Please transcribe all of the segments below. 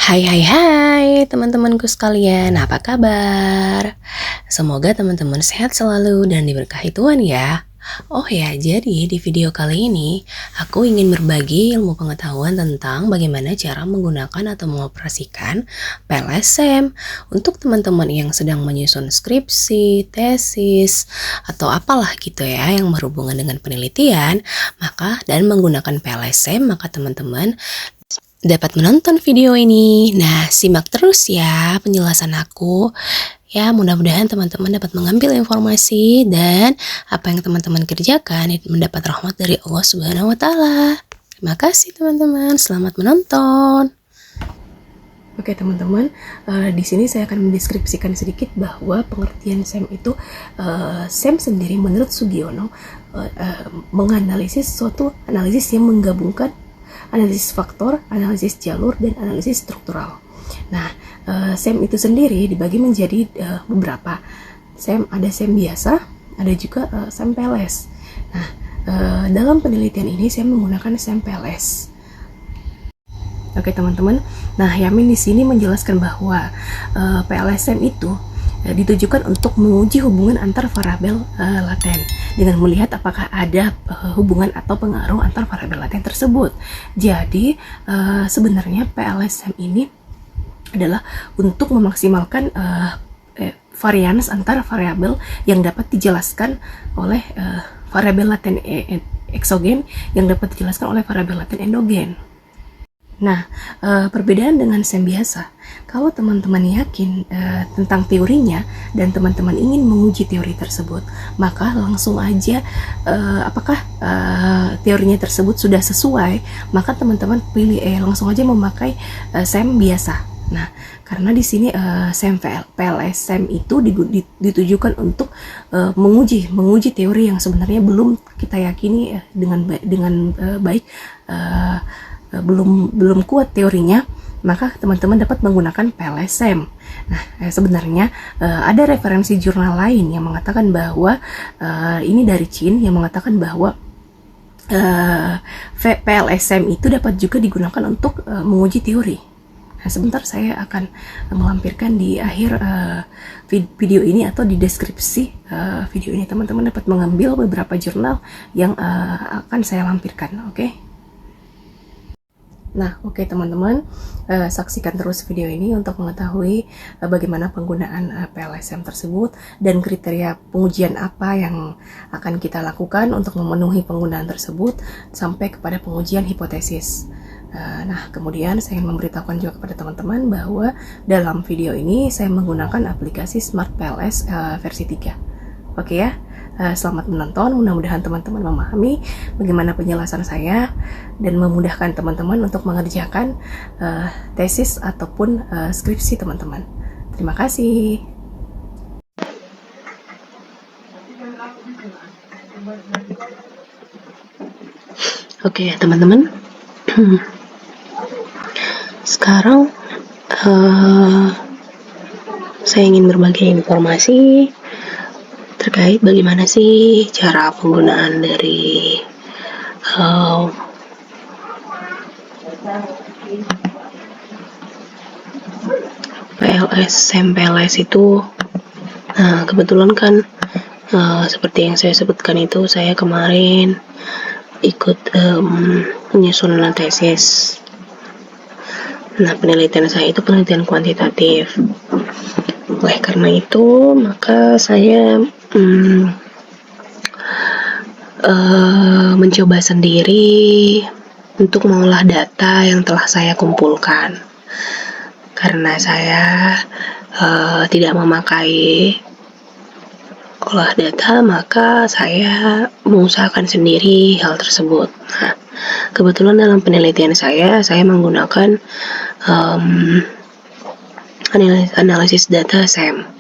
Hai hai hai teman-temanku sekalian, apa kabar? Semoga teman-teman sehat selalu dan diberkahi Tuhan ya. Oh ya, jadi di video kali ini aku ingin berbagi ilmu pengetahuan tentang bagaimana cara menggunakan atau mengoperasikan PLSM untuk teman-teman yang sedang menyusun skripsi, tesis, atau apalah gitu ya yang berhubungan dengan penelitian, dan menggunakan PLSM maka teman-teman dapat menonton video ini. Nah, simak terus ya penjelasan aku. Ya, mudah-mudahan teman-teman dapat mengambil informasi dan apa yang teman-teman kerjakan mendapat rahmat dari Allah Subhanahu wa taala. Terima kasih teman-teman, selamat menonton. Oke teman-teman, di sini saya akan mendeskripsikan sedikit bahwa pengertian SEM itu, SEM sendiri menurut Sugiono menganalisis suatu analisis yang menggabungkan analisis faktor, analisis jalur, dan analisis struktural. Nah, SEM itu sendiri dibagi menjadi beberapa. SEM, ada SEM biasa, ada juga SEM PLS. Nah, dalam penelitian ini saya menggunakan SEM PLS. Oke teman-teman, nah Yamin di sini menjelaskan bahwa PLSM itu ditujukan untuk menguji hubungan antar variabel laten dengan melihat apakah ada hubungan atau pengaruh antar variabel laten tersebut. Jadi sebenarnya PLSM ini adalah untuk memaksimalkan varians antar variabel yang dapat dijelaskan oleh variabel laten eksogen yang dapat dijelaskan oleh variabel laten endogen. Nah, perbedaan dengan SEM biasa, kalau teman-teman yakin tentang teorinya dan teman-teman ingin menguji teori tersebut, maka langsung aja apakah teorinya tersebut sudah sesuai, maka teman-teman pilih langsung aja memakai SEM biasa. Nah, karena di sini SEM PLSM itu ditujukan untuk menguji teori yang sebenarnya belum kita yakini dengan baik. Belum kuat teorinya, maka teman-teman dapat menggunakan PLSM. Nah, sebenarnya ada referensi jurnal lain yang mengatakan bahwa ini dari Chin yang mengatakan bahwa PLSM itu dapat juga digunakan untuk menguji teori. Nah, sebentar saya akan melampirkan di akhir video ini atau di deskripsi video ini, teman-teman dapat mengambil beberapa jurnal yang akan saya lampirkan, oke? Nah, oke teman-teman, saksikan terus video ini untuk mengetahui bagaimana penggunaan PLSM tersebut dan kriteria pengujian apa yang akan kita lakukan untuk memenuhi penggunaan tersebut sampai kepada pengujian hipotesis. Nah, kemudian saya ingin memberitahukan juga kepada teman-teman bahwa dalam video ini saya menggunakan aplikasi Smart PLS versi 3. Oke ya? Selamat menonton, mudah-mudahan teman-teman memahami bagaimana penjelasan saya dan memudahkan teman-teman untuk mengerjakan tesis ataupun skripsi teman-teman. Terima kasih. Oke teman-teman, sekarang saya ingin berbagi informasi terkait bagaimana sih cara penggunaan dari PLS itu. Nah, kebetulan kan seperti yang saya sebutkan itu, saya kemarin ikut menyusun tesis. Nah, penelitian saya itu penelitian kuantitatif. Oleh karena itu, maka saya mencoba sendiri untuk mengolah data yang telah saya kumpulkan. Karena saya tidak memakai olah data, maka saya mengusahakan sendiri hal tersebut. Nah, kebetulan dalam penelitian saya menggunakan analisis data SEM.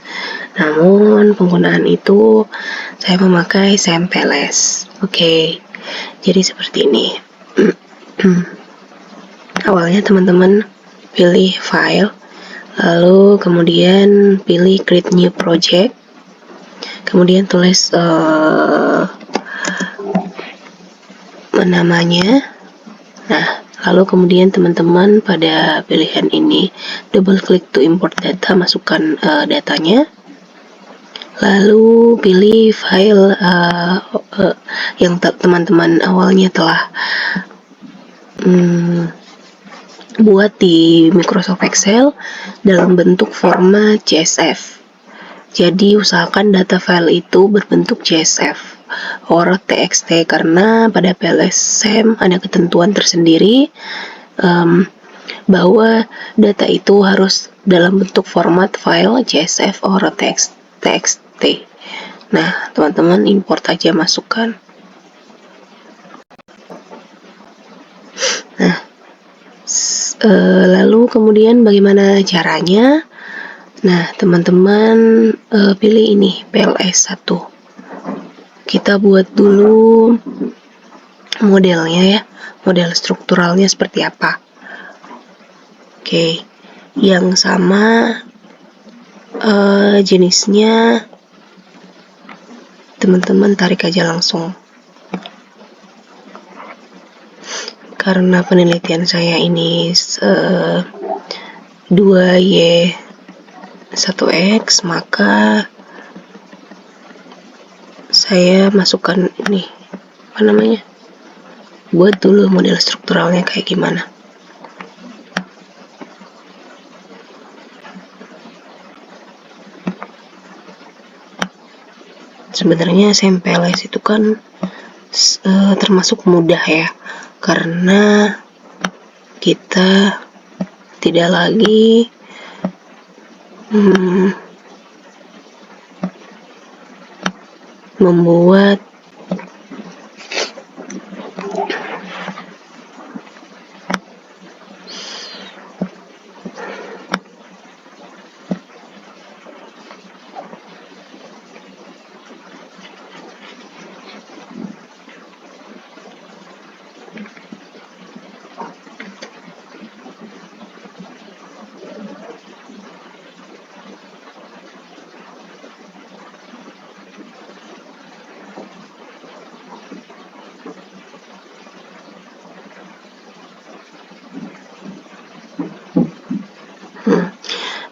Namun penggunaan itu saya memakai SEM PLS. Oke, jadi seperti ini. Awalnya teman-teman pilih file, lalu kemudian pilih create new project, kemudian tulis namanya. Nah, Lalu kemudian teman-teman pada pilihan ini double klik to import data, masukkan datanya. Lalu pilih file yang teman-teman awalnya telah buat di Microsoft Excel dalam bentuk format CSV. Jadi usahakan data file itu berbentuk CSV or TXT, karena pada PLSM ada ketentuan tersendiri bahwa data itu harus dalam bentuk format file CSV or TXT. Nah, teman-teman import aja, masukkan. Nah, lalu kemudian bagaimana caranya? Nah, teman-teman pilih ini PLS 1. Kita buat dulu modelnya ya, model strukturalnya seperti apa. Oke, yang sama jenisnya teman-teman tarik aja langsung. Karena penelitian saya ini 2Y1X, maka saya masukkan ini, buat dulu model strukturalnya kayak gimana. Sebenarnya SMPLS itu kan termasuk mudah ya, karena kita tidak lagi membuat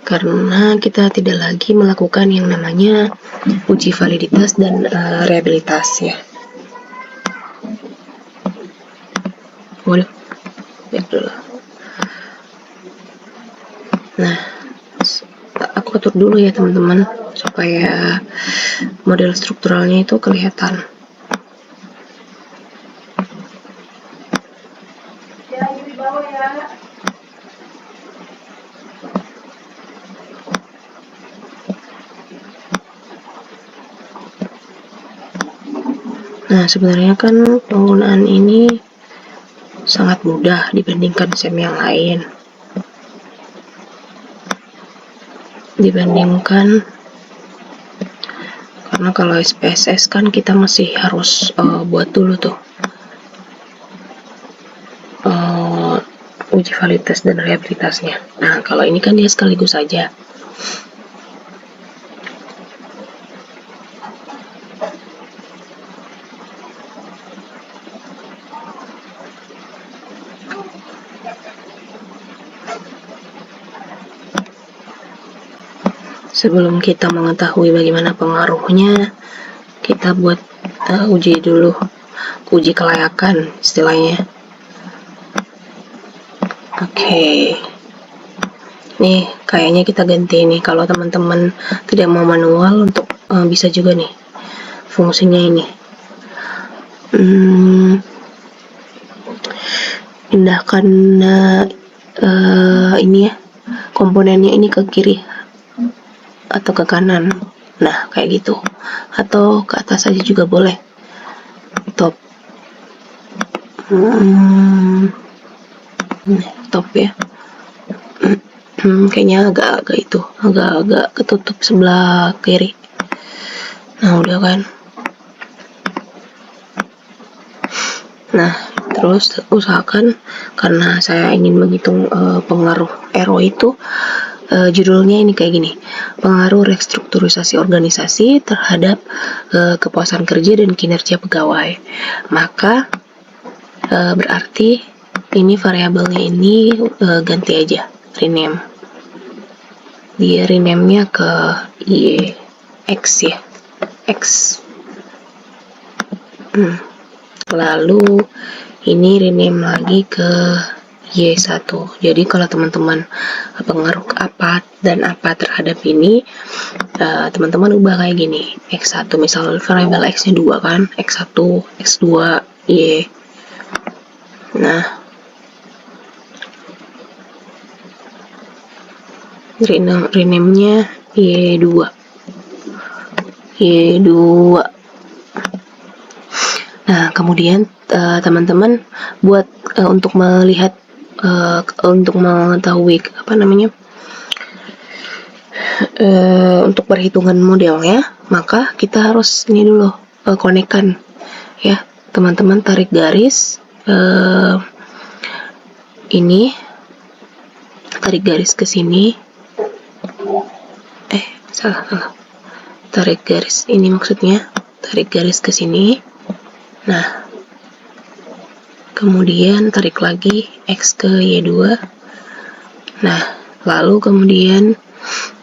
karena kita tidak lagi melakukan yang namanya uji validitas dan rehabilitas ya. Waduh, baik dulu. Nah, aku atur dulu ya teman-teman, supaya model strukturalnya itu kelihatan. Nah, sebenarnya kan penggunaan ini sangat mudah dibandingkan SEM yang lain. Karena kalau SPSS kan kita masih harus buat dulu tuh uji validitas dan rehabilitasnya. Nah, kalau ini kan dia sekaligus saja. Sebelum kita mengetahui bagaimana pengaruhnya, kita buat uji dulu, uji kelayakan istilahnya. Oke. Nih, kayaknya kita ganti nih. Kalau teman-teman tidak mau manual, untuk bisa juga nih fungsinya ini. Pindahkan ini ya, komponennya ini ke kiri atau ke kanan. Nah, kayak gitu. Atau ke atas aja juga boleh. Top. Top ya. Kayaknya agak ketutup sebelah kiri. Nah, udah kan. Nah, terus usahakan, karena saya ingin menghitung pengaruh RO itu, judulnya ini kayak gini: pengaruh restrukturisasi organisasi terhadap kepuasan kerja dan kinerja pegawai. Maka berarti Ini variabelnya ini ganti aja, rename. Dia rename-nya ke y x ya, x. Lalu ini rename lagi ke Y1. Jadi kalau teman-teman pengaruh apa dan apa terhadap ini, teman-teman ubah kayak gini. X1 misal variabel X-nya 2 kan, X1, X2, Y. Nah, rename-nya Y2. Y2. Nah, kemudian teman-teman buat untuk melihat untuk mengetahui apa namanya untuk perhitungan modelnya, maka kita harus ini dulu konekkan ya. Teman-teman tarik garis ini, tarik garis ke sini. Salah. Tarik garis ini maksudnya, tarik garis ke sini. Nah, kemudian tarik lagi X ke Y2. Nah, lalu kemudian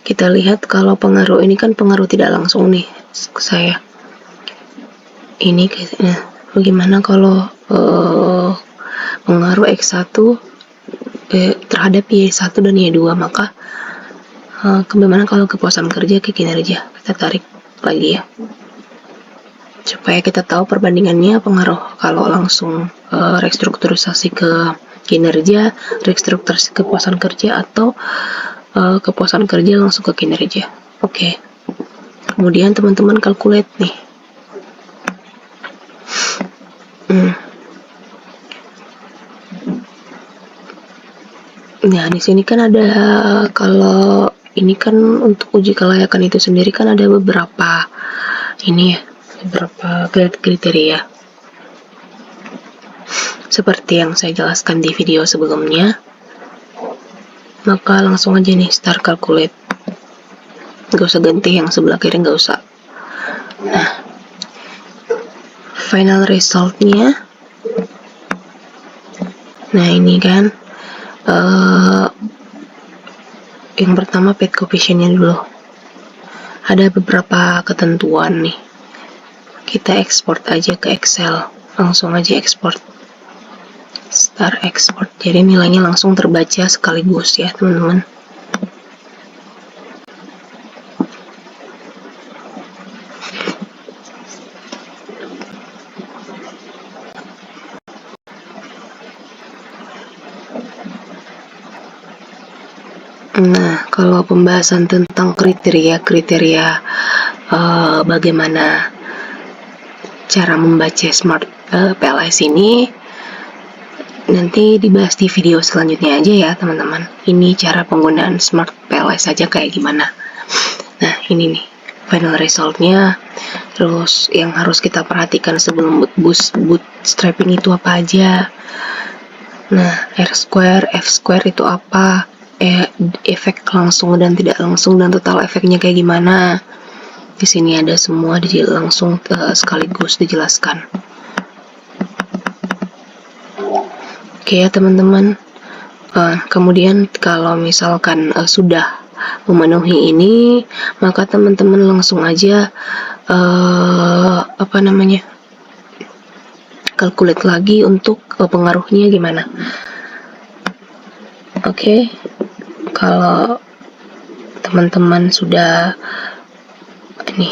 kita lihat kalau pengaruh ini kan pengaruh tidak langsung nih saya. Ini nah, bagaimana kalau pengaruh X1 terhadap Y1 dan Y2, maka bagaimana kalau kepuasan kerja ke kinerja. Kita tarik lagi ya, supaya kita tahu perbandingannya pengaruh kalau langsung restrukturisasi ke kinerja, restrukturisasi kepuasan kerja, atau kepuasan kerja langsung ke kinerja. Oke. Kemudian teman-teman calculate nih. Nah, di sini kan ada, kalau ini kan untuk uji kelayakan itu sendiri kan ada beberapa ini ya, beberapa kriteria seperti yang saya jelaskan di video sebelumnya. Maka langsung aja nih start calculate, gak usah ganti yang sebelah kiri, gak usah. Nah, final resultnya, nah ini kan yang pertama pay coefficientnya dulu. Ada beberapa ketentuan nih, kita export aja ke Excel, langsung aja export, start export. Jadi nilainya langsung terbaca sekaligus ya teman-teman. Nah, kalau pembahasan tentang kriteria bagaimana cara membaca Smart PLS ini nanti dibahas di video selanjutnya aja ya teman-teman. Ini cara penggunaan Smart PLS saja kayak gimana. Nah, ini nih final resultnya. Terus yang harus kita perhatikan sebelum bootstrapping itu apa aja. Nah, R-square, F-square itu apa, efek langsung dan tidak langsung, dan total efeknya kayak gimana. Di sini ada semua langsung sekaligus dijelaskan. Oke ya teman-teman. Kemudian kalau misalkan sudah memenuhi ini, maka teman-teman langsung aja calculate lagi untuk pengaruhnya gimana. Oke. Kalau teman-teman sudah ini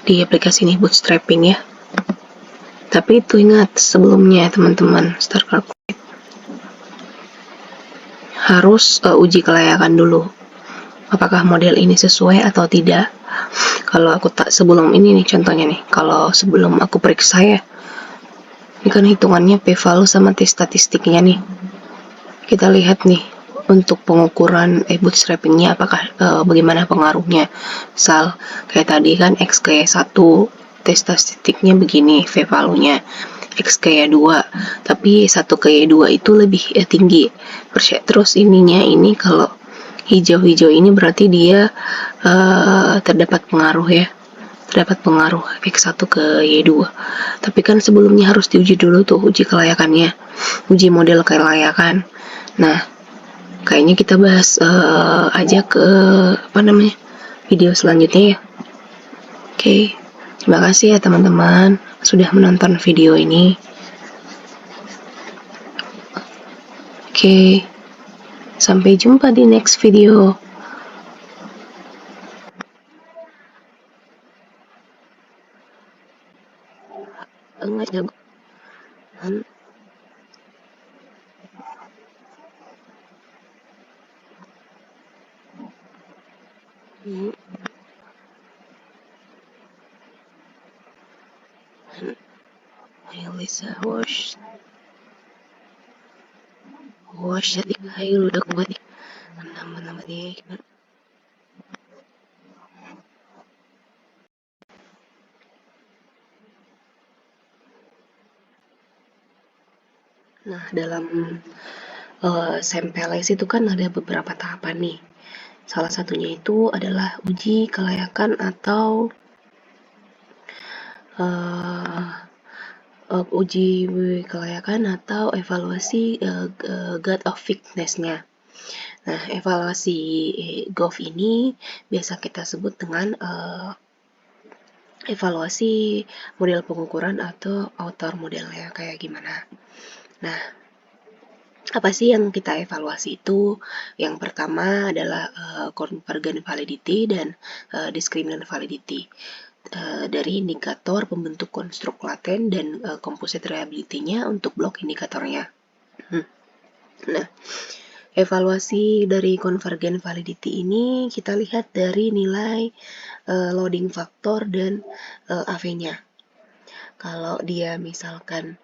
di aplikasi ini bootstrapping ya, tapi itu ingat sebelumnya teman-teman start calculate harus uji kelayakan dulu, apakah model ini sesuai atau tidak. Kalau aku sebelum ini nih contohnya nih, kalau sebelum aku periksa ya, ini kan hitungannya p-value sama t statistiknya nih. Kita lihat nih untuk pengukuran bootstrappingnya apakah bagaimana pengaruhnya. Misal kayak tadi kan X ke Y1, t statistiknya begini p-value-nya, X ke Y2, tapi Y1 ke Y2 itu lebih tinggi. Terus ininya ini kalau hijau-hijau ini berarti dia terdapat pengaruh ya, terdapat pengaruh X1 ke Y2. Tapi kan sebelumnya harus diuji dulu tuh uji kelayakannya. uji model kelayakan. Nah, kayaknya kita bahas aja ke video selanjutnya ya. Oke, terima kasih ya teman-teman sudah menonton video ini. Oke, sampai jumpa di next video. Enggak jago. Lisa wash adik hayu udah kuat nama dia. Nah, dalam SMPLS itu kan ada beberapa tahapan nih. Salah satunya itu adalah uji kelayakan atau uji kelayakan atau evaluasi God of Fitness-nya. Nah, evaluasi GOF ini biasa kita sebut dengan evaluasi model pengukuran atau outer model ya, kayak gimana. Nah, apa sih yang kita evaluasi itu? Yang pertama adalah convergent validity dan discriminant validity. Dari indikator pembentuk konstruk laten dan composite reliability-nya untuk blok indikatornya. Nah, evaluasi dari convergent validity ini kita lihat dari nilai loading factor dan AV-nya. Kalau dia misalkan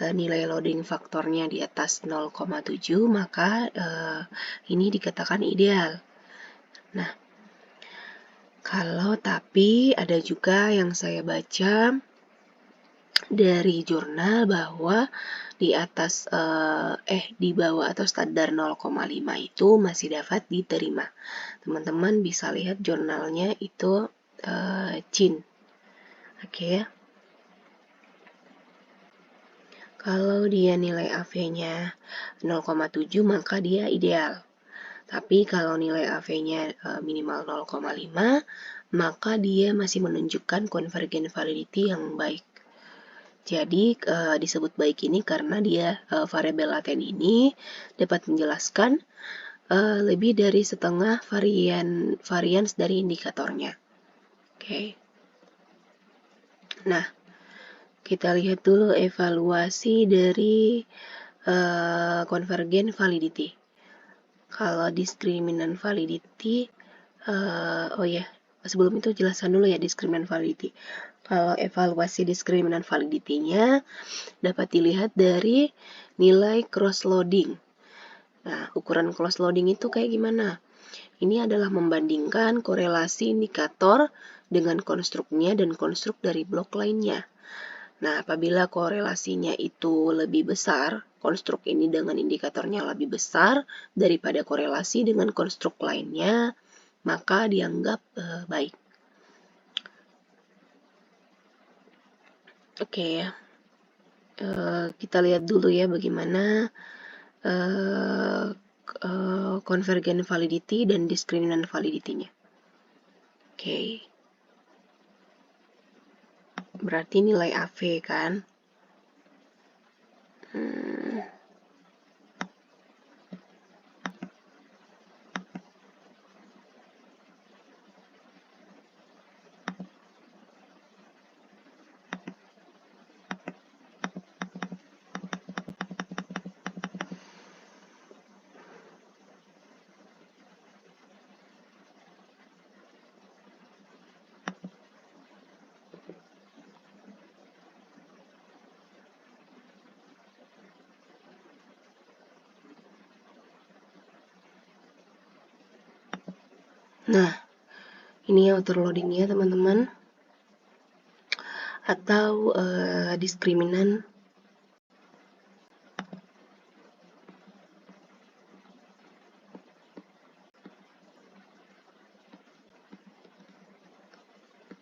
nilai loading faktornya di atas 0,7, maka ini dikatakan ideal. Nah, kalau tapi ada juga yang saya baca dari jurnal bahwa di atas di bawah atau standar 0,5 itu masih dapat diterima. Teman-teman bisa lihat jurnalnya itu Chin. Oke. Kalau dia nilai AV-nya 0,7 maka dia ideal. Tapi kalau nilai AV-nya minimal 0,5 maka dia masih menunjukkan convergent validity yang baik. Jadi disebut baik ini karena dia variabel laten ini dapat menjelaskan lebih dari setengah varians dari indikatornya. Oke. Nah, kita lihat dulu evaluasi dari convergent validity. Kalau discriminant validity, sebelum itu jelaskan dulu ya discriminant validity. Kalau evaluasi discriminant validity-nya dapat dilihat dari nilai cross loading. Nah, ukuran cross loading itu kayak gimana? Ini adalah membandingkan korelasi indikator dengan konstruknya dan konstruk dari blok lainnya. Nah, apabila korelasinya itu lebih besar, konstruk ini dengan indikatornya lebih besar daripada korelasi dengan konstruk lainnya, maka dianggap baik. Oke ya. Kita lihat dulu ya bagaimana convergent validity dan discriminant validity-nya. Oke. Berarti nilai AV kan. Nah, ini outer loading-nya teman-teman. Atau diskriminan.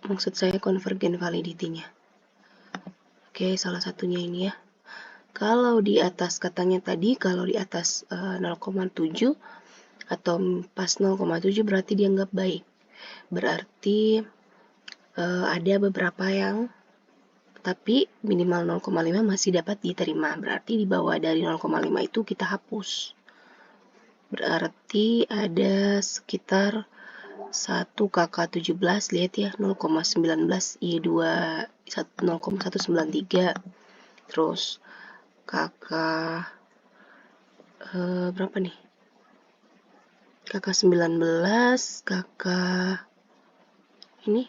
Maksud saya convergent validity-nya. Oke, salah satunya ini ya. Kalau di atas katanya tadi, kalau di atas 0,7 atau pas 0,7 berarti dianggap baik. Berarti ada beberapa yang tapi minimal 0,5 masih dapat diterima. Berarti di bawah dari 0,5 itu kita hapus. Berarti ada sekitar 1 KK 17, lihat ya, 0,19 I2 0,193. Terus KK berapa nih? KK 19, KK ini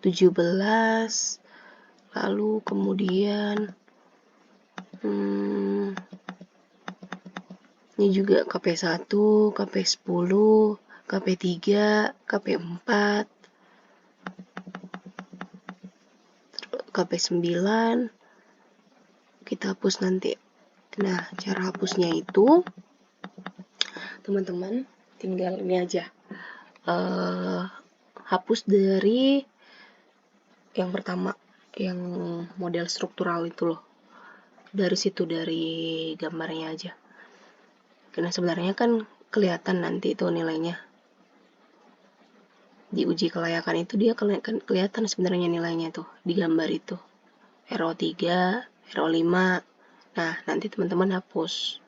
17. Lalu kemudian ini juga KP1, KP10, KP3, KP4, KP9, kita hapus nanti. Nah, cara hapusnya itu teman-teman tinggal ini aja, hapus dari yang pertama, yang model struktural itu loh, dari situ, dari gambarnya aja, karena sebenarnya kan kelihatan nanti itu nilainya di uji kelayakan itu, dia kelihatan sebenarnya nilainya tuh di gambar itu, RO3, RO5. Nah, nanti teman-teman hapus.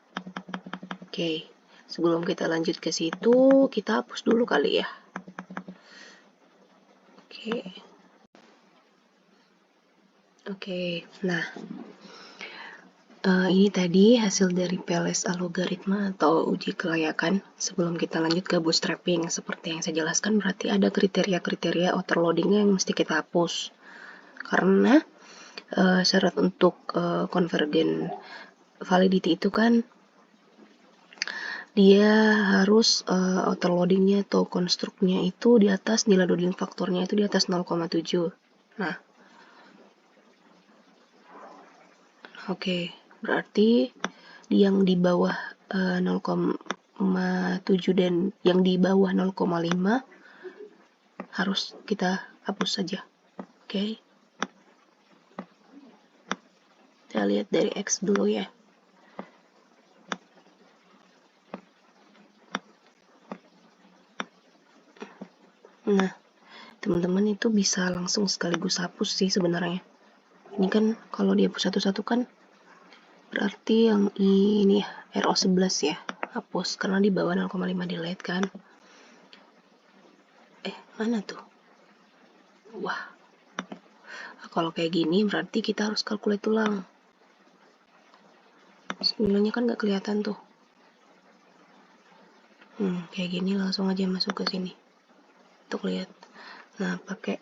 Oke, sebelum kita lanjut ke situ, kita hapus dulu kali ya. Oke. Nah, ini tadi hasil dari PLS algoritma atau uji kelayakan. Sebelum kita lanjut ke bootstrapping, seperti yang saya jelaskan, berarti ada kriteria-kriteria overloadingnya yang mesti kita hapus. Karena syarat untuk convergent validity itu kan dia harus overloadingnya atau konstruknya itu di atas, nilai loading faktornya itu di atas 0,7. Nah, oke, berarti yang di bawah 0,7 dan yang di bawah 0,5 harus kita hapus saja. Oke. Kita lihat dari X dulu ya. Nah, teman-teman itu bisa langsung sekaligus hapus sih sebenarnya. Ini kan kalau dihapus satu-satu kan berarti yang ini ya, RO11 ya, hapus karena di bawah 0,5 delete kan. Mana tuh? Wah, kalau kayak gini berarti kita harus kalkulasi ulang. Nilainya kan nggak kelihatan tuh. Kayak gini langsung aja masuk ke sini untuk lihat. Nah, pakai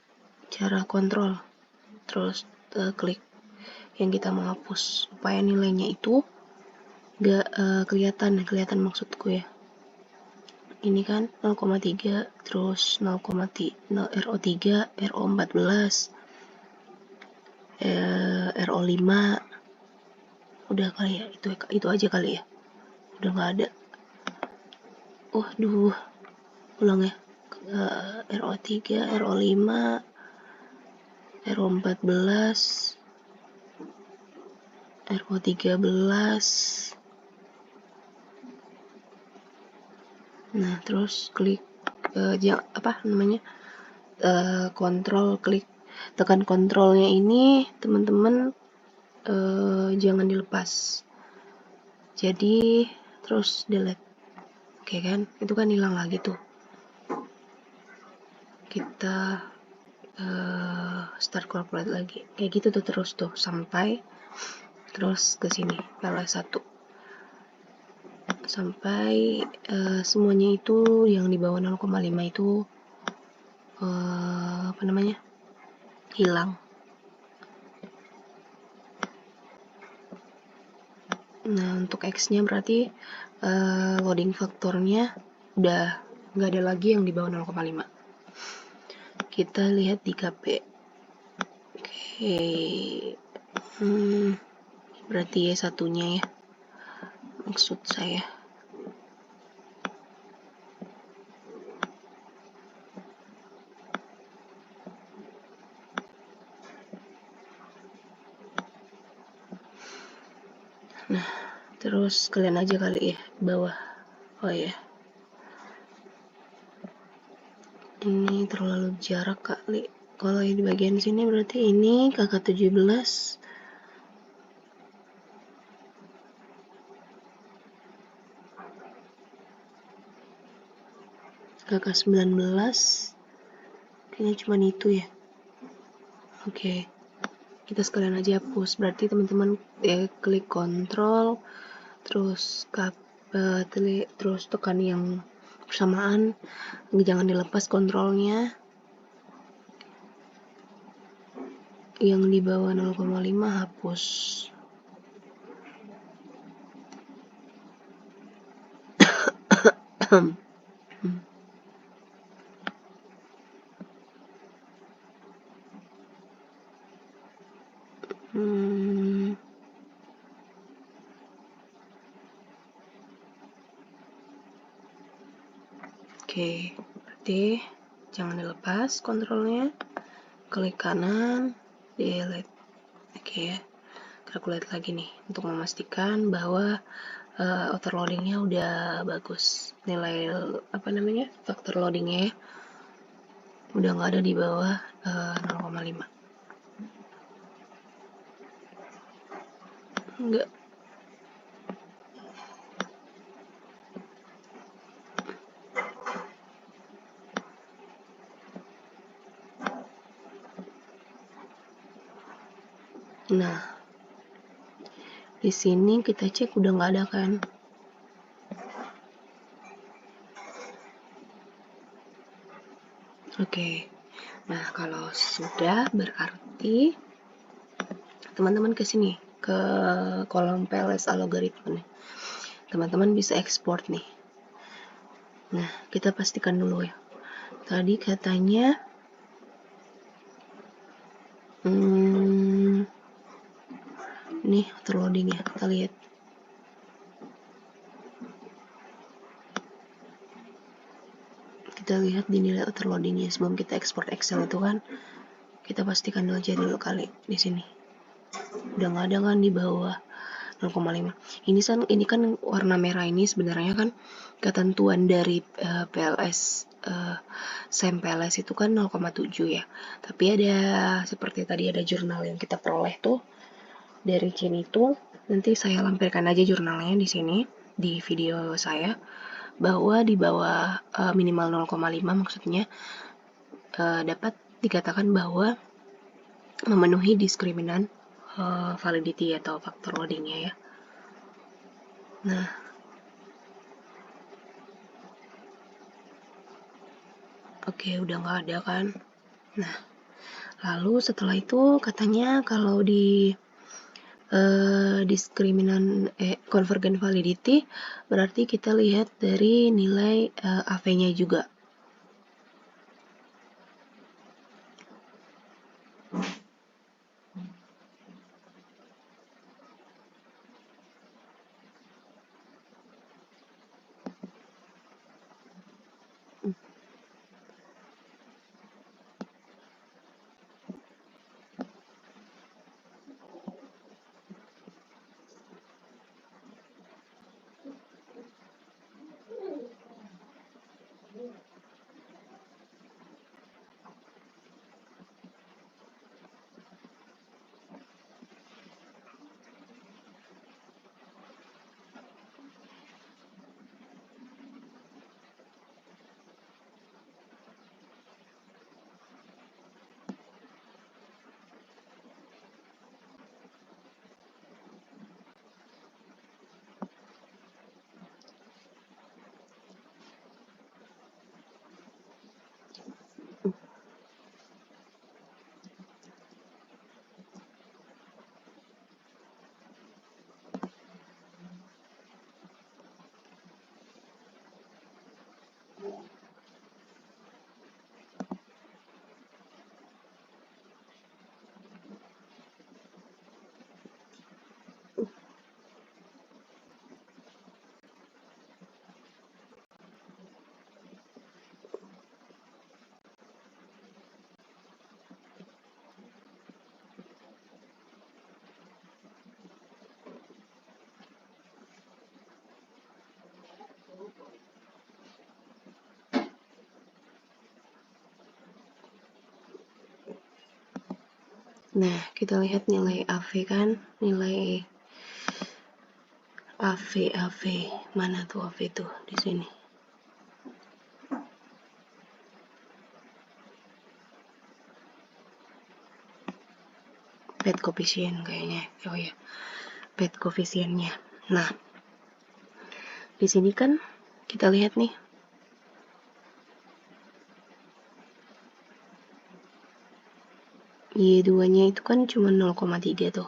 cara kontrol, terus klik yang kita mau hapus supaya nilainya itu nggak kelihatan maksudku ya. Ini kan 0,3, terus 0,3 RO3, RO14, RO5. Udah kali ya, itu aja kali ya. Udah nggak ada. Ulang ya. RO3, RO5, RO14, RO13. Nah, terus klik kontrol, klik tekan kontrolnya ini, teman-teman jangan dilepas. Jadi terus delete. Oke kan? Itu kan hilang lagi tuh. Kita start calculate lagi. Kayak gitu tuh terus tuh sampai terus ke sini PLS1. Sampai semuanya itu yang di bawah 0,5 itu hilang. Nah, untuk X-nya berarti loading faktornya udah nggak ada lagi yang di bawah 0,5. Kita lihat di KP. Oke. Berarti ya satunya ya. Maksud saya. Terus kalian aja kali ya bawah. Oh ya, ini terlalu jarak kali. Kalau di bagian sini berarti ini kakak 17, kakak 19, kayaknya cuma itu ya. Oke, kita sekalian aja hapus. Berarti teman-teman klik kontrol, terus terus tekan yang bersamaan, jangan dilepas kontrolnya. Yang di bawah 0,5 hapus. Oke, berarti jangan dilepas kontrolnya. Klik kanan, delete. Oke, aku lihat lagi nih untuk memastikan bahwa overloadingnya udah bagus. Nilai faktor loadingnya ya, udah nggak ada di bawah 0,5. Enggak. Nah, di sini kita cek udah nggak ada kan? Oke. Nah, kalau sudah berarti teman-teman ke sini ke kolom PLS algoritma nih. Teman-teman bisa ekspor nih. Nah, kita pastikan dulu ya. Tadi katanya nih terloading ya, kita lihat. Kita lihat di nilai terloadingnya sebelum kita ekspor Excel itu kan, kita pastikan dulu aja dulu kali di sini. Udah nggak ada kan di bawah 0,5. Ini kan warna merah ini sebenarnya kan ketentuan dari PLS SEM PLS itu kan 0,7 ya. Tapi ada seperti tadi ada jurnal yang kita peroleh tuh dari sini tuh, nanti saya lampirkan aja jurnalnya di sini di video saya, bahwa di bawah minimal 0,5 maksudnya dapat dikatakan bahwa memenuhi diskriminan validity atau faktor loadingnya ya. Nah, oke, udah nggak ada kan. Nah, lalu setelah itu katanya kalau di convergent validity berarti kita lihat dari nilai AV-nya juga. Nah, kita lihat nilai AV kan, nilai AV, mana tuh AV tuh di sini. Pet coefficient kayaknya, oh ya, pet coefficientnya. Nah, di sini kan kita lihat nih, Y2-nya itu kan cuma 0,3 tuh.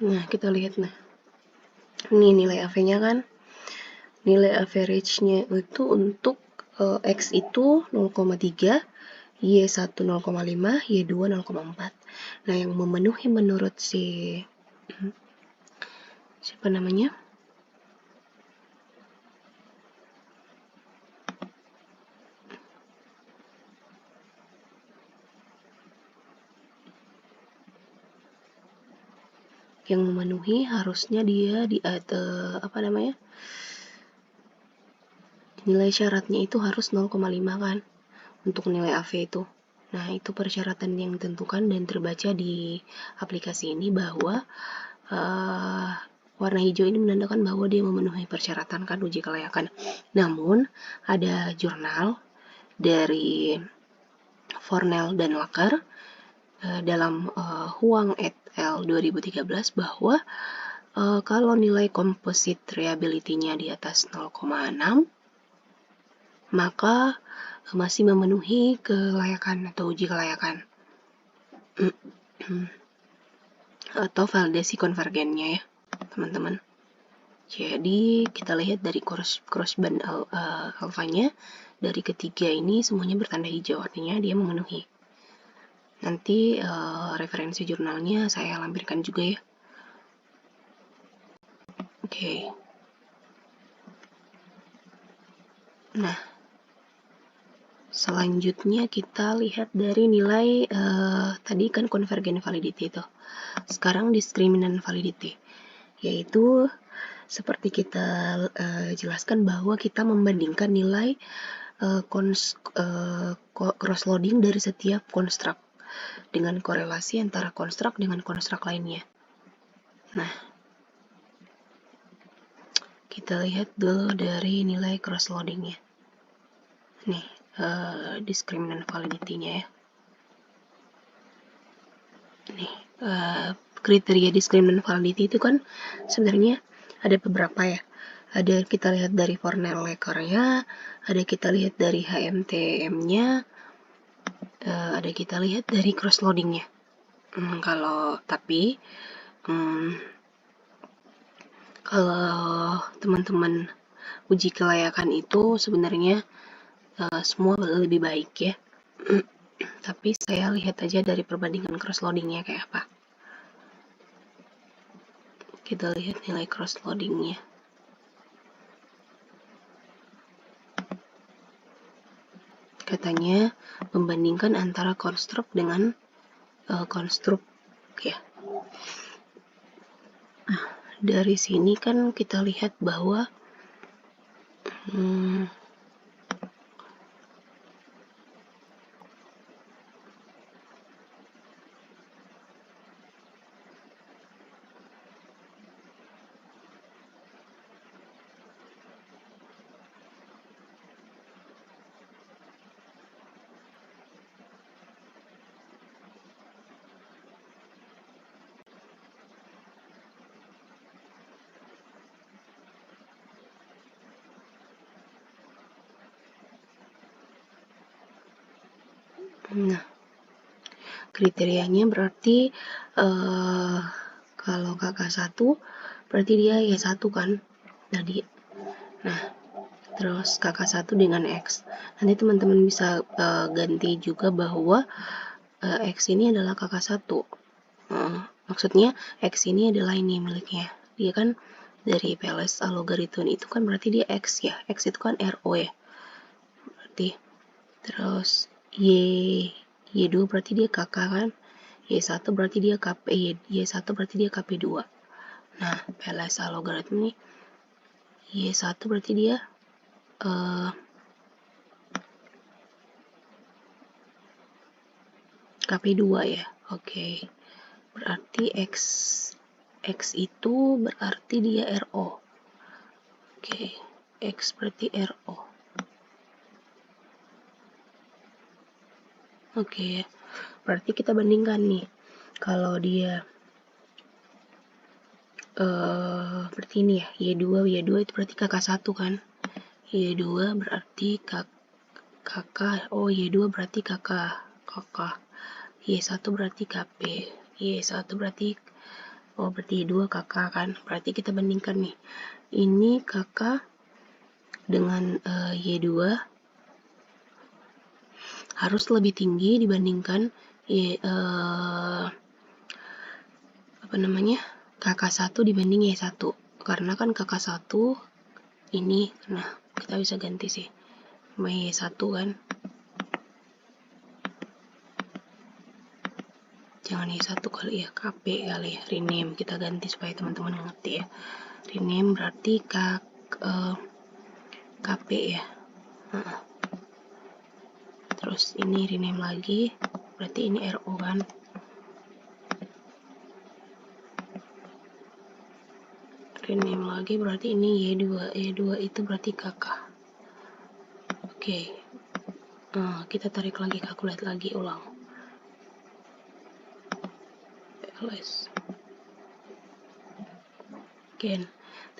Nah, kita lihat nah. Ini nilai AV-nya kan. Nilai average-nya itu untuk X itu 0,3, Y1 0,5, Y2 0,4. Nah, yang memenuhi menurut siapa namanya? Yang memenuhi harusnya dia di apa namanya? Nilai syaratnya itu harus 0,5 kan untuk nilai AV itu. Nah, itu persyaratan yang ditentukan dan terbaca di aplikasi ini bahwa warna hijau ini menandakan bahwa dia memenuhi persyaratan kan uji kelayakan. Namun, ada jurnal dari Fornell dan Lacker dalam Huang et al. 2013 bahwa kalau nilai composite reliability-nya di atas 0,6 maka masih memenuhi kelayakan atau uji kelayakan atau validasi konvergennya ya teman-teman. Jadi kita lihat dari crossband alfanya dari ketiga ini semuanya bertanda hijau, artinya dia memenuhi. Nanti referensi jurnalnya saya lampirkan juga ya. Oke. Nah, selanjutnya kita lihat dari nilai tadi kan convergent validity itu. Sekarang discriminant validity, yaitu seperti kita jelaskan bahwa kita membandingkan nilai cross-loading dari setiap konstruk dengan korelasi antara konstruk dengan konstruk lainnya. Nah, kita lihat dulu dari nilai cross-loadingnya. Nih, discriminant validity-nya ya. Nih, kriteria discriminant validity itu kan sebenarnya ada beberapa ya. Ada kita lihat dari Fornell Laker-nya, ada kita lihat dari HMTM-nya, ada kita lihat dari cross loading-nya. Kalau teman-teman uji kelayakan itu sebenarnya semua lebih baik ya. Tapi saya lihat aja dari perbandingan cross loading-nya kayak apa. Kita lihat nilai cross loading-nya. Katanya membandingkan antara konstruk dengan konstruk ya. Dari sini kan kita lihat bahwa kriterianya berarti kalau kakak 1 berarti dia Y1 kan tadi. Nah, terus kakak 1 dengan X. Nanti teman-teman bisa ganti juga bahwa X ini adalah kakak 1. Maksudnya X ini adalah ini miliknya. Dia kan dari PLS logaritma itu kan berarti dia X ya. X itu kan RO ya. Berarti terus Y2 berarti dia KK kan. Y1 berarti dia KP. Y1 berarti dia KP2. Nah, PLS logaritma ini Y1 berarti dia KP2 ya. Oke. Berarti X itu berarti dia RO. Oke. X berarti RO. Oke. Berarti kita bandingkan nih. Kalau dia berarti ini ya, Y2 itu berarti KK1 kan. Y2 berarti kakak. Oh, Y2 berarti kakak. Y1 berarti KP. Y1 berarti berarti Y2 kakak kan. Berarti kita bandingkan nih. Ini kakak dengan Y2 harus lebih tinggi dibandingkan KK1 dibanding Y1. Karena kan KK1 ini, nah kita bisa ganti sih sama Y1 kan. Jangan Y1 kali ya, KP kali ya, rename. Kita ganti supaya teman-teman ngerti ya. Rename berarti KP ya. Terus ini rename lagi, berarti ini RO kan. Rename lagi berarti ini Y2. Y2 itu berarti KK. Oke. Kita tarik lagi, calculate lagi ulang. PLS. Oke.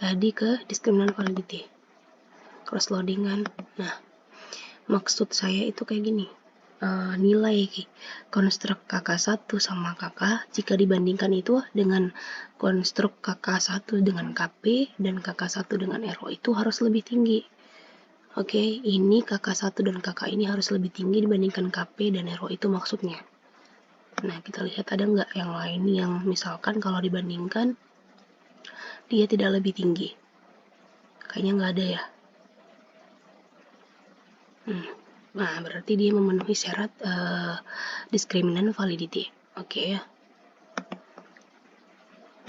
Tadi ke discriminant validity. Cross loading kan. Nah, maksud saya itu kayak gini. Nilai konstruk KK1 sama KK jika dibandingkan itu dengan konstruk KK1 dengan KP dan KK1 dengan RO itu harus lebih tinggi. Oke, ini KK1 dan KK ini harus lebih tinggi dibandingkan KP dan RO itu maksudnya. Nah, kita lihat ada nggak yang lain yang misalkan kalau dibandingkan dia tidak lebih tinggi. Kayaknya nggak ada ya. Nah, berarti dia memenuhi syarat discriminant validity. Oke ya.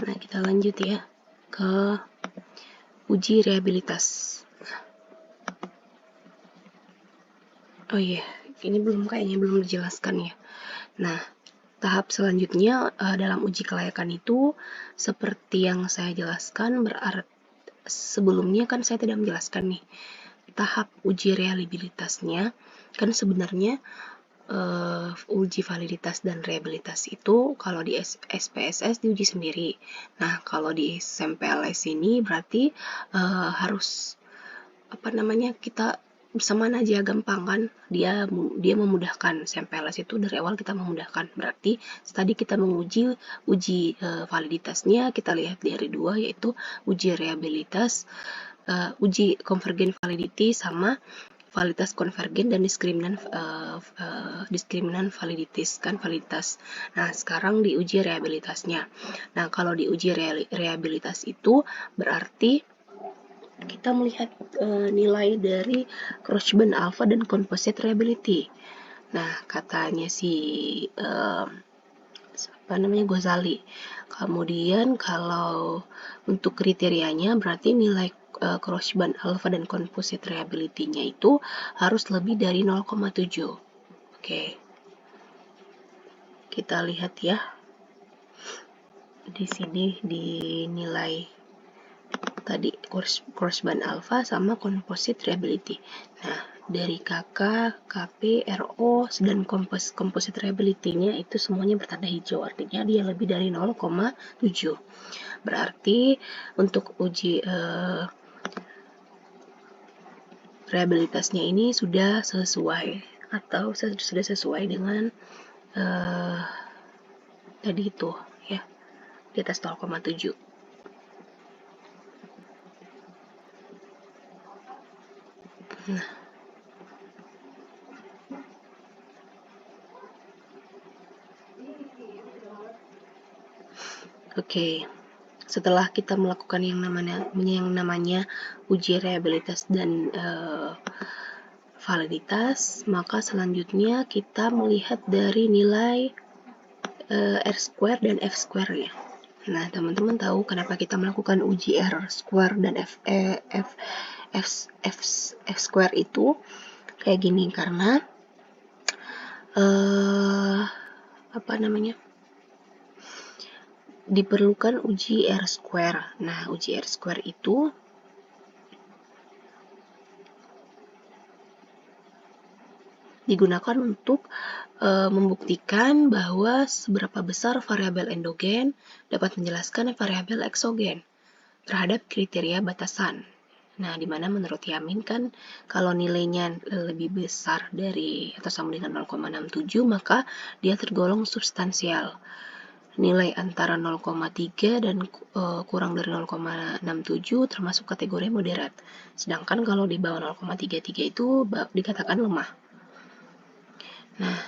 Nah, kita lanjut ya ke uji reliabilitas. Oh iya, ini kayaknya belum dijelaskan ya. Nah, tahap selanjutnya dalam uji kelayakan itu seperti yang saya jelaskan, berarti sebelumnya kan saya tidak menjelaskan nih tahap uji reliabilitasnya kan sebenarnya uji validitas dan reliabilitas itu kalau di SPSS diuji sendiri. Nah, kalau di SMPLS ini berarti harus kita bersamaan aja, gampang kan, dia memudahkan. SMPLS itu dari awal kita memudahkan, berarti tadi kita menguji validitasnya, kita lihat dari dua, yaitu uji reliabilitas, uji convergent validity, sama validitas konvergen dan diskriminan validitas kan, validitas. Nah, sekarang diuji reliabilitasnya. Nah, kalau diuji reliabilitas itu berarti kita melihat nilai dari Crossband alpha dan composite reliability. Nah, katanya Ghazali. Kemudian kalau untuk kriterianya berarti nilai Crossband alpha dan composite reliability-nya itu harus lebih dari 0,7. Oke. Kita lihat ya. Di sini dinilai tadi Crossband alpha sama composite reliability. Nah, dari KK, KP, RO, dan composite reliability-nya itu semuanya bertanda hijau, artinya dia lebih dari 0,7. Berarti untuk uji reliabilitasnya ini sudah sesuai atau sudah sesuai dengan tadi itu ya, di atas 0,7. Nah, oke. Setelah kita melakukan yang namanya uji reliabilitas dan validitas, maka selanjutnya kita melihat dari nilai R-square dan F-square-nya. Nah, teman-teman tahu kenapa kita melakukan uji R-square dan F-square itu kayak gini, karena diperlukan uji R-square. Nah, uji R-square itu digunakan untuk membuktikan bahwa seberapa besar variabel endogen dapat menjelaskan variabel eksogen terhadap kriteria batasan. Nah, dimana menurut Yamin kan kalau nilainya lebih besar dari atau sama dengan 0,67 maka dia tergolong substansial. Nilai antara 0,3 dan kurang dari 0,67 termasuk kategori moderat. Sedangkan kalau di bawah 0,33 itu dikatakan lemah. Nah,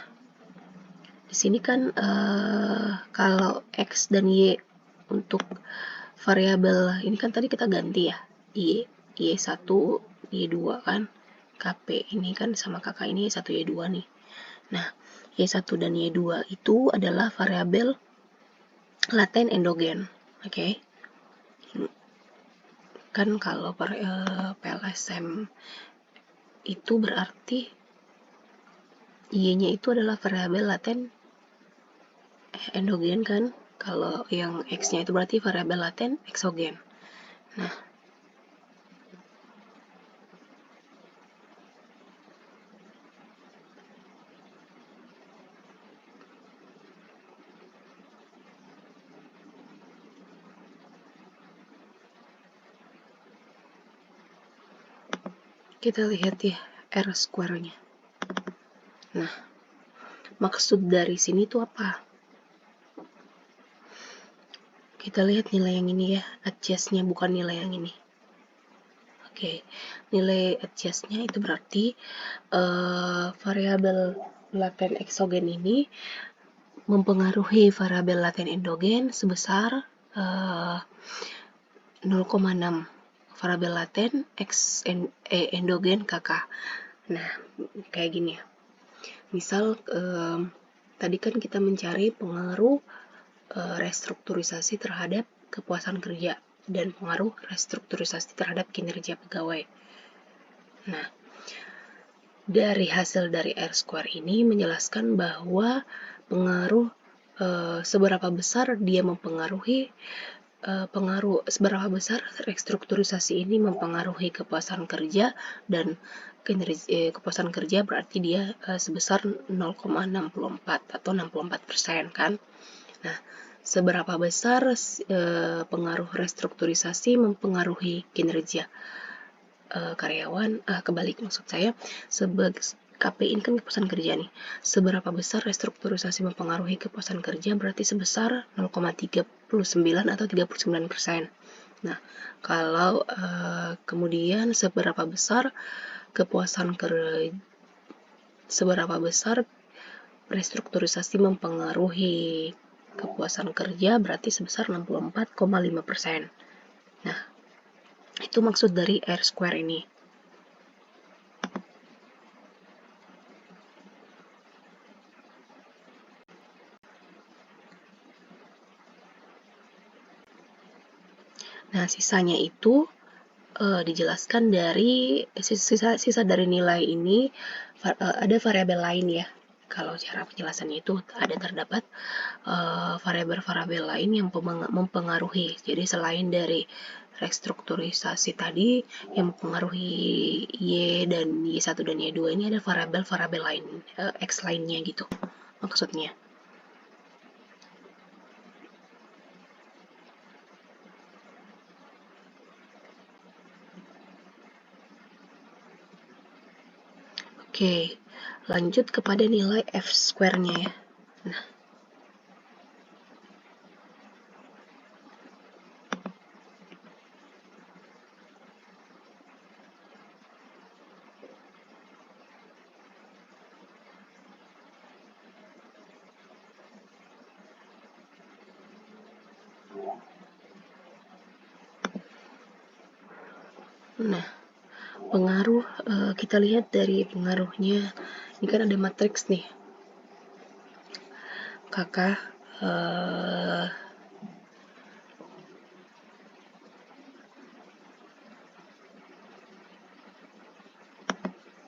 di sini kan kalau X dan Y untuk variabel ini kan tadi kita ganti ya, Y1, Y2 kan, KP ini kan sama kakak ini Y1, Y2 nih. Nah, Y1 dan Y2 itu adalah variabel laten endogen, oke. Kan kalau PLSM itu berarti Y-nya itu adalah variabel laten endogen kan, kalau yang X-nya itu berarti variabel laten eksogen. Nah, kita lihat ya R-square-nya. Nah, maksud dari sini itu apa? Kita lihat nilai yang ini ya, adjust-nya, bukan nilai yang ini. Oke, nilai adjust-nya itu berarti variabel laten eksogen ini mempengaruhi variabel laten endogen sebesar 0,6 variabel laten endogen KK. Nah, kayak gini ya. Misal tadi kan kita mencari pengaruh restrukturisasi terhadap kepuasan kerja dan pengaruh restrukturisasi terhadap kinerja pegawai. Nah, dari hasil dari R-square ini menjelaskan bahwa pengaruh seberapa besar dia mempengaruhi seberapa besar restrukturisasi ini mempengaruhi kepuasan kerja dan kepuasan kerja berarti dia sebesar 0,64 atau 64% kan. Nah, seberapa besar pengaruh restrukturisasi mempengaruhi kinerja karyawan, kebalik maksud saya, KPI ini kan kepuasan kerja nih. Seberapa besar restrukturisasi mempengaruhi kepuasan kerja berarti sebesar 0,39 atau 39%. Nah, kalau kemudian seberapa besar restrukturisasi mempengaruhi kepuasan kerja berarti sebesar 64,5%. Nah, itu maksud dari R-square ini. Nah, sisanya itu dijelaskan dari sisa dari nilai ini ada variabel lain ya. Kalau cara penjelasannya itu terdapat variabel-variabel lain yang mempengaruhi. Jadi selain dari restrukturisasi tadi yang mempengaruhi Y dan Y1 dan Y2 ini ada variabel-variabel lain, X lainnya gitu maksudnya. Oke, lanjut kepada nilai F-square-nya ya. Nah, pengaruh kita lihat dari pengaruhnya. Ini kan ada matriks nih. Kakak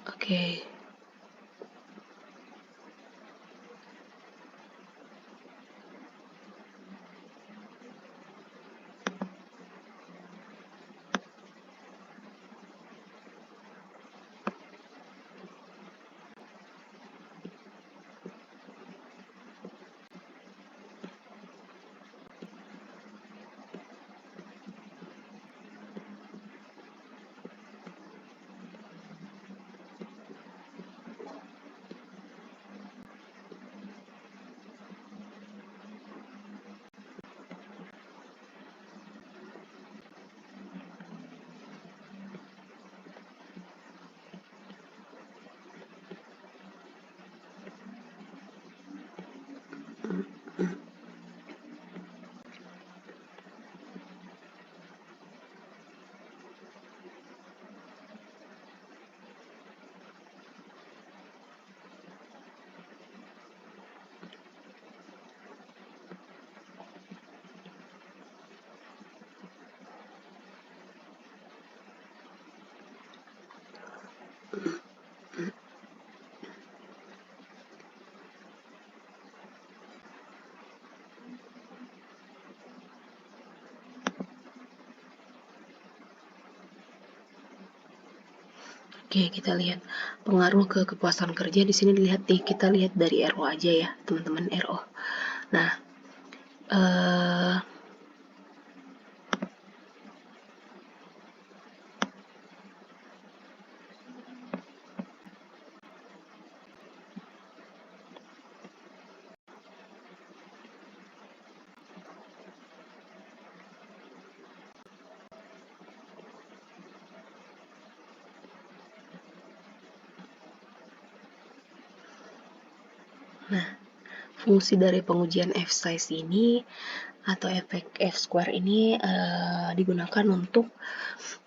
oke. Oke, kita lihat pengaruh ke kepuasan kerja di sini dilihat nih. Kita lihat dari RO aja ya, teman-teman, RO. Nah, fungsi dari pengujian F-size ini atau efek F-square ini digunakan untuk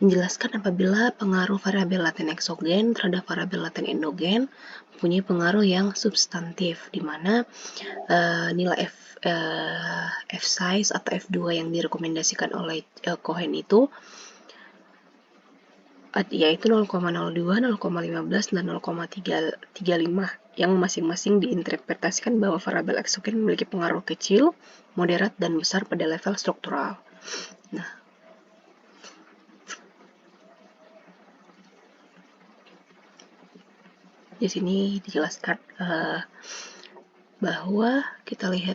menjelaskan apabila pengaruh variabel laten eksogen terhadap variabel laten endogen mempunyai pengaruh yang substantif, di mana nilai F-size atau F2 yang direkomendasikan oleh Cohen itu yaitu 0,02, 0,15, dan 0,335 yang masing-masing diinterpretasikan bahwa variabel eksogen memiliki pengaruh kecil, moderat, dan besar pada level struktural. Nah, Di sini dijelaskan bahwa kita lihat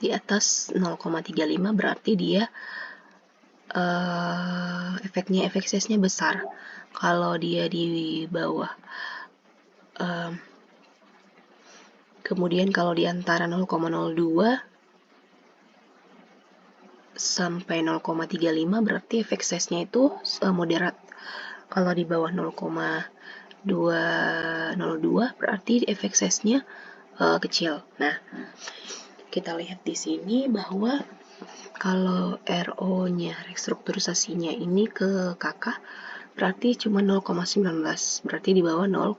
di atas 0,35 berarti dia efek size-nya besar. Kalau dia di bawah, kemudian kalau di antara 0,02 sampai 0,35 berarti efek size-nya itu moderat. Kalau di bawah 0,202 berarti efek size-nya kecil. Nah, kita lihat di sini bahwa kalau RO-nya, restrukturisasinya ini ke KK berarti cuma 0,19, berarti di bawah 0,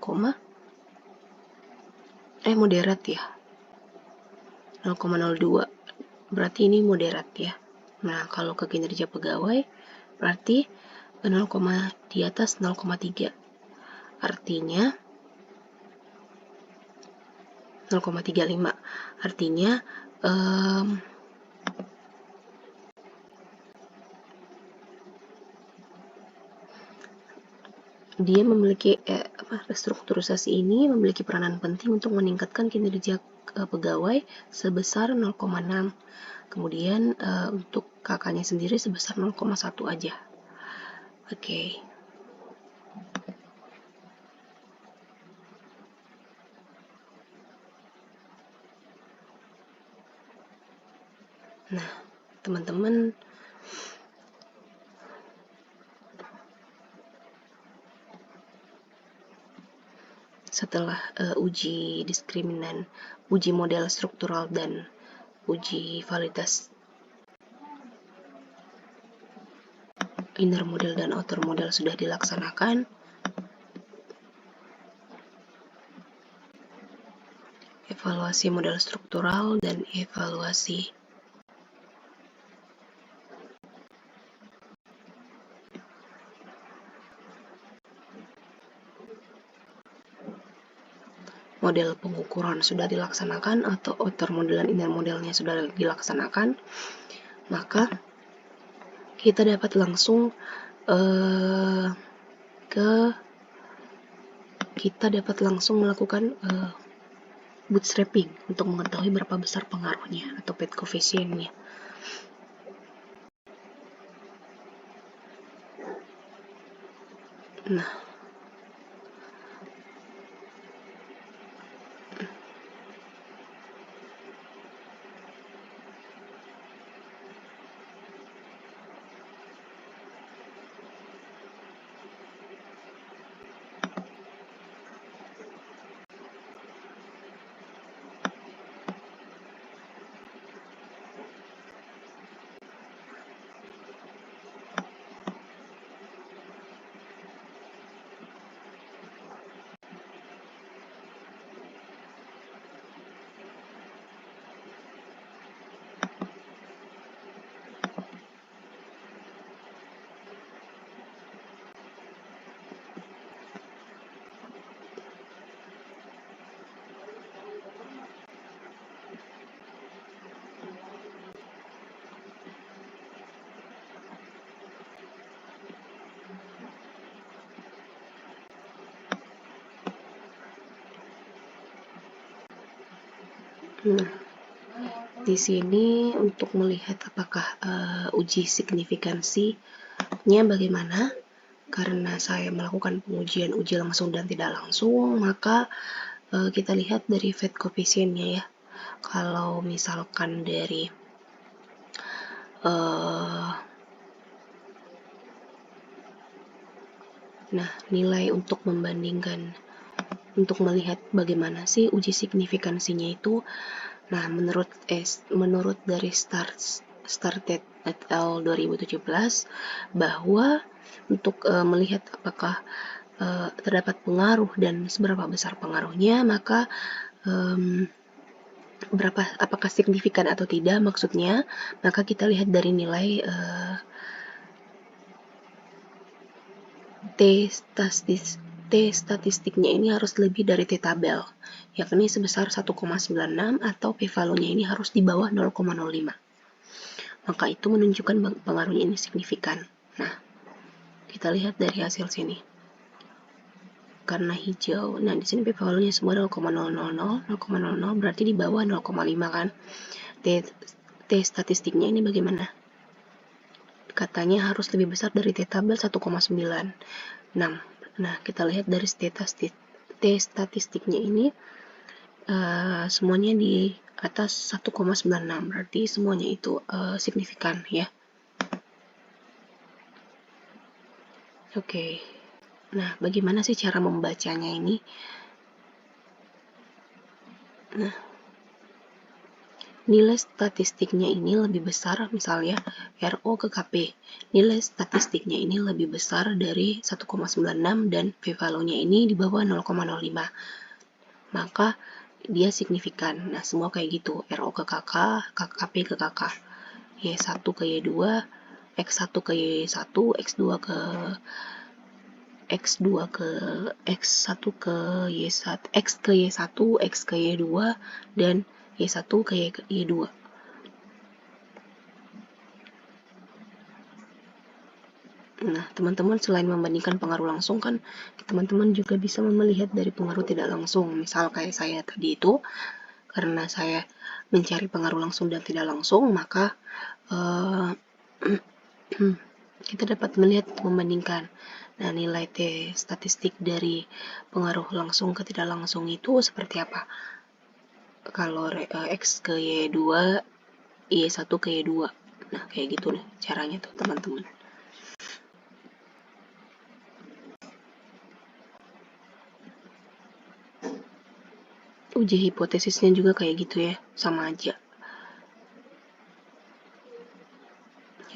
moderat ya. 0,02 berarti ini moderat ya. Nah, kalau ke kinerja pegawai berarti 0, di atas 0,3. Artinya 0,35. Artinya dia memiliki restrukturisasi ini memiliki peranan penting untuk meningkatkan kinerja pegawai sebesar 0,6. Kemudian untuk kakaknya sendiri sebesar 0,1 aja. Oke. Nah, teman-teman, setelah uji diskriminan, uji model struktural, dan uji validitas inner model dan outer model sudah dilaksanakan, evaluasi model struktural dan evaluasi model pengukuran sudah dilaksanakan atau outer model dan inner modelnya sudah dilaksanakan, maka kita dapat langsung melakukan bootstrapping untuk mengetahui berapa besar pengaruhnya atau PET koefisiennya. Nah, di sini untuk melihat apakah uji signifikansinya bagaimana, karena saya melakukan pengujian uji langsung dan tidak langsung, maka kita lihat dari PET koefisiennya ya. Kalau misalkan dari nilai untuk membandingkan, untuk melihat bagaimana sih uji signifikansinya itu. Nah, menurut dari Started et al. 2017 bahwa untuk melihat apakah terdapat pengaruh dan seberapa besar pengaruhnya, maka apakah signifikan atau tidak maksudnya, maka kita lihat dari nilai T statistiknya ini harus lebih dari T tabel, yakni sebesar 1,96 atau p-value-nya ini harus di bawah 0,05. Maka itu menunjukkan pengaruhnya ini signifikan. Nah, Kita lihat dari hasil sini. Karena hijau, nah di sini p-value-nya semua 0,000, 0,00 berarti di bawah 0,5 kan. T statistiknya ini bagaimana? Katanya harus lebih besar dari T tabel 1,96. Nah, kita lihat dari T statistiknya ini semuanya di atas 1,96, berarti semuanya itu signifikan ya. Oke. Nah, bagaimana sih cara membacanya ini? Nah, nilai statistiknya ini lebih besar, misalnya RO ke KP. Nilai statistiknya ini lebih besar dari 1,96 dan p-value-nya ini di bawah 0,05. Maka dia signifikan. Nah, semua kayak gitu. RO ke KK, KP ke KK. Y1 ke Y2, X1 ke Y1, X2 ke X2 ke X1 ke Y1, X ke Y1, X ke Y2, dan Y1 ke Y2. Nah, teman-teman selain membandingkan pengaruh langsung kan, teman-teman juga bisa melihat dari pengaruh tidak langsung. Misal kayak saya tadi itu, karena saya mencari pengaruh langsung dan tidak langsung, maka kita dapat melihat membandingkan. Nah, nilai T statistik dari pengaruh langsung ke tidak langsung itu seperti apa? Kalau X ke Y2, Y1 ke Y2. Nah, kayak gitu nih caranya tuh, teman-teman. Uji hipotesisnya juga kayak gitu ya, sama aja.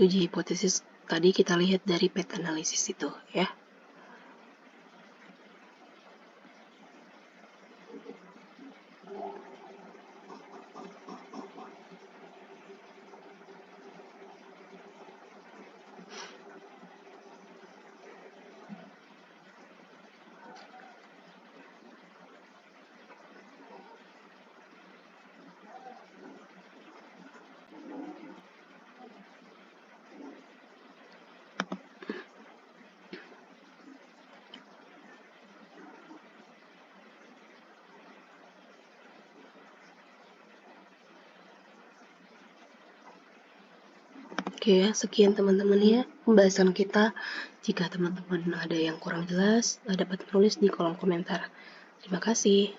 Uji hipotesis tadi kita lihat dari peta analisis itu ya. Oke ya, sekian teman-teman ya pembahasan kita. Jika teman-teman ada yang kurang jelas, dapat menulis di kolom komentar. Terima kasih.